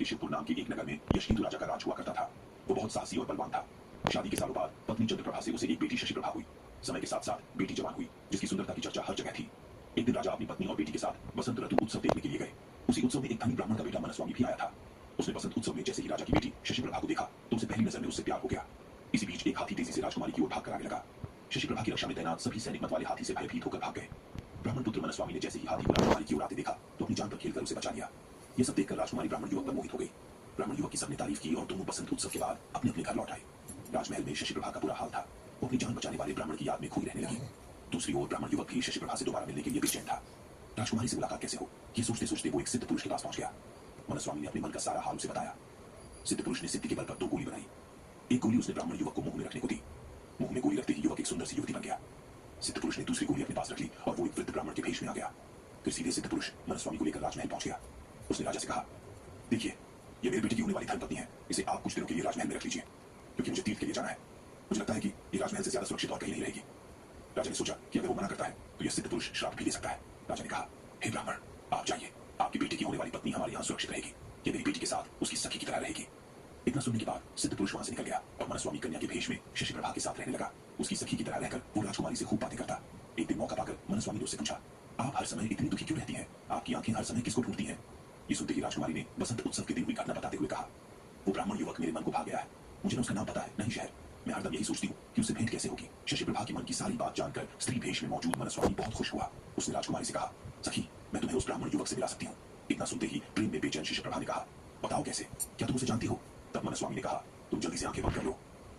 के शिवपुर नाम के एक नगर में यशकिंतु राजा का राज हुआ करता था। वो बहुत साहसी और बलवान था। शादी के सालों बाद पत्नी चंद्रप्रभा से उसे एक बेटी शशिप्रभा हुई। समय के साथ साथ बेटी जवान हुई, जिसकी सुंदरता की चर्चा हर जगह थी। एक दिन राजा अपनी पत्नी और बेटी के साथ बसंत ऋतु उत्सव देखने के लिए गए। उसी उत्सव में एक धनी ब्राह्मण का बेटा मनस्वामी भी आया था। उसने बसंत उत्सव में जैसे ही राजा की बेटी शशिप्रभा को देखा तो उसे पहली नजर में उससे प्यार हो गया। इसी बीच एक हाथी तेजी से राजकुमारी की ओर भाग कर आने लगा। शशिप्रभा की रक्षा में तैनात सभी सैनिक मत वाले हाथी से भयभीत होकर भाग गए। ब्राह्मण पुत्र मनस्वामी ने जैसे ही हाथी को राजकुमारी की ओर आते देखा तो अपनी जान पर खेलकर उसे बचा लिया। यह सब देखकर राजकुमारी ब्राह्मण युवक पर मोहित हो गई। ब्राह्मण युवक की सबने तारीफ की और दोनों बसंत उत्सव के बाद अपने अपने घर लौट आए। राजमहल में शशिप्रभा का बुरा हाल था। वो अपनी जान बचाने वाले ब्राह्मण की याद में खोई रहने लगी। दूसरी ओर ब्राह्मण युवक भी शशिप्रभा से दोबारा मिलने के लिए बेचैन था। राजकुमारी से मुलाकात कैसे हो, ये सोचते सोचते वो एक सिद्ध पुरुष के पास पहुंच गया। मनस्वामी ने अपने मन का सारा हाल उसे बताया। सिद्ध पुरुष ने सिद्धि के बल पर 2 गोली बनाई। एक गोली उसने ब्राह्मण युवक को मुंह में रखने को दी। मुंह में गोली रखते ही युवक एक सुंदर सी युवती बन गया। सिद्ध पुरुष ने दूसरी गोली अपने पास रख ली और वो एक वृद्ध ब्राह्मण के भेष में आ गया। फिर सीधे सिद्ध पुरुष मनस्वामी को लेकर राजमहल पहुंच गया। उसने राजा से कहा, देखिए, ये मेरे बेटे की होने वाली धर्मपत्नी है। इसे आप कुछ दिनों के लिए राजमहल में रख लीजिए, क्योंकि मुझे तीर्थ के लिए जाना है। मुझे लगता है कि ये राजमहल से ज्यादा सुरक्षित और कहीं नहीं रहेगी। राजा ने सोचा कि अगर वो मना करता है तो यह सिद्ध पुरुष श्राप भी दे सकता है। राजा ने कहा, हे ब्राह्मण, आप जाइए, आपकी बेटे की होने वाली पत्नी हमारे यहाँ सुरक्षित रहेगी। ये मेरी बेटी के साथ उसकी सखी की तरह रहेगी। इतना सुनने के बाद सिद्ध पुरुष वहां से निकल गया और मनस्वामी कन्या के भेष में शशिप्रभा के साथ रहने लगा। उसकी सखी की तरह रहकर वो राजकुमारी से खूब बातें करता। एक दिन मौका पाकर मनस्वामी ने उससे पूछा, आप हर समय इतनी दुखी क्यों रहती हैं? आपकी आंखें हर समय किसको ढूंढती हैं? ये सुनते ही राजकुमारी ने बसंत उत्सव के दिन हुई घटना बताते हुए कहा, वो ब्राह्मण युवक मेरे मन को भा गया है। मुझे ना उसका नाम पता है, नहीं शहर। मैं हरदम यही सोचती हूँ कि उससे भेंट कैसे होगी। शशिप्रभा के मन की सारी बात जानकर स्त्री भेष में मौजूद मनस्वामी बहुत खुश हुआ। उसने राजकुमारी से कहा, सखी, मैं तुम्हें उस ब्राह्मण युवक से मिला सकती हूँ। इतना सुनते ही प्रेम में बेचैन शशिप्रभा ने कहा, बताओ कैसे, क्या तुम उसे जानती हो? तब मनस्वामी ने कहा, तुम जल्दी से आंखें बंद कर लो।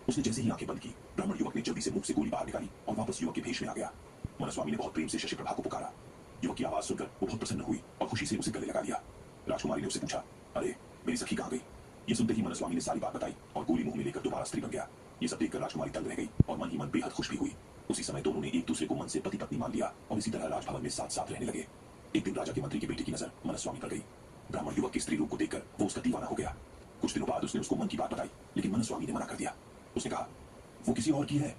उसने जैसे ही आंखें बंद की, ब्राह्मण युवक ने जल्दी से मुंह से गोली बाहर निकाली और वापस युवक के भेष में आ गया। मनस्वामी ने बहुत प्रेम से शशिप्रभा को पुकारा। युवक की आवाज सुनकर वो बहुत प्रसन्न हुई और खुशी से उसे गले लगा लिया। राजकुमारी ने उससे पूछा, अरे, मेरी सखी कहाँ गई? ये सुनते ही मनस्वामी ने सारी बात बताई और गोली मुंह में लेकर दोबारा स्त्री बन गया। ये सब देखकर राजकुमारी दंग रह गई और मन ही मन बेहद खुश भी हुई। उसी समय दोनों ने एक दूसरे को मन से पति पत्नी मान लिया और इसी तरह राजभवन में साथ साथ रहने लगे। एक दिन राजा के मंत्री के बेटे की नजर मनस्वामी पर गई। ब्राह्मण युवक के स्त्री रूप को देखकर वो उसका दीवाना हो गया। कुछ दिनों बाद उसने उसको मन की बात बताई, लेकिन मनस्वामी ने मना कर दिया। उसने कहा, वो किसी और की है।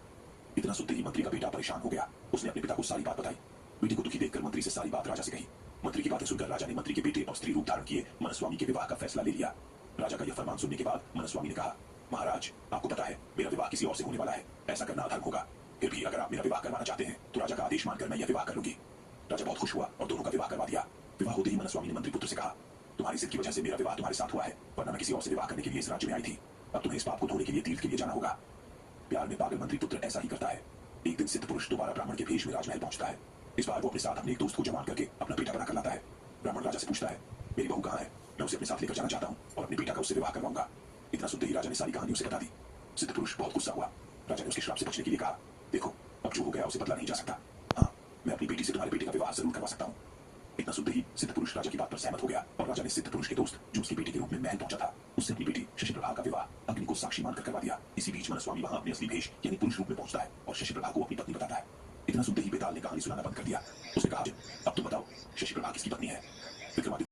इतना सुनते ही मंत्री का बेटा परेशान हो गया। उसने अपने पिता को सारी बात बताई। बेटे को दुखी देखकर मंत्री से सारी बात राजा से कही। मंत्री की बातें सुनकर राजा ने मंत्री के बेटे और स्त्री रूप धारण किए मनस्वामी के विवाह का फैसला ले लिया। राजा का यह फरमान सुनने के बाद मनस्वामी ने कहा, महाराज, आपको पता है मेरा विवाह किसी और से होने वाला है। ऐसा करना अधर्म होगा। फिर भी अगर आप मेरा विवाह करवाना चाहते हैं तो राजा का आदेश मानकर मैं यह विवाह कर लूंगी। राजा बहुत खुश हुआ और दोनों का विवाह करवा दिया। विवाह होते ही मनस्वामी ने मंत्री पुत्र से कहा, तुम्हारी जिद की वजह से मेरा विवाह तुम्हारे साथ हुआ है, वरना मैं किसी और से विवाह करने के लिए इस राज्य में आई थी। अब तुम्हें इस पाप को धोने के लिए तीर्थ के लिए जाना होगा। प्यार में पागल मंत्री पुत्र ऐसा ही करता है। एक दिन सिद्ध पुरुष दोबारा ब्राह्मण के भेष में राजमहल पहुंचता है। इस बार वो अपने साथ अपने एक दोस्त को जवान करके अपना बेटा बनाकर लाता है। ब्राह्मण राजा से पूछता है, मेरी बहू कहाँ है? मैं उसे अपने साथ लेकर जाना चाहता हूँ और अपने बेटा का उससे विवाह करवाऊंगा। इतना सुनते ही राजा ने सारी कहानी उसे बता दी। सिद्ध पुरुष बहुत गुस्सा हुआ। राजा ने उसके श्राप से बचने के लिए कहा, देखो, अब जो हो गया उसे बदला नहीं जा सकता। हाँ, मैं अपनी बेटी से तुम्हारे बेटे का विवाह जरूर करवा सकता हूँ। इतना सुनते ही सिद्ध पुरुष राजा की बात पर सहमत हो गया और राजा ने सिद्ध पुरुष के दोस्त, जो उसकी बेटी के रूप में महल पहुंचा था, उससे अपनी बेटी शशिप्रभा का विवाह अग्नि को साक्षी मानकर करवा दिया। इसी बीच मनस्वामी वहां अपने असली भेष यानी पुरुष रूप में पहुंचता है और शशिप्रभा को अपनी पत्नी बताता है। इतना सुनते ही बेताल ने कहानी सुनाना बंद कर दिया। उसने कहा, अब तुम बताओ, शशिप्रभा किसकी पत्नी है? विक्रमादित्य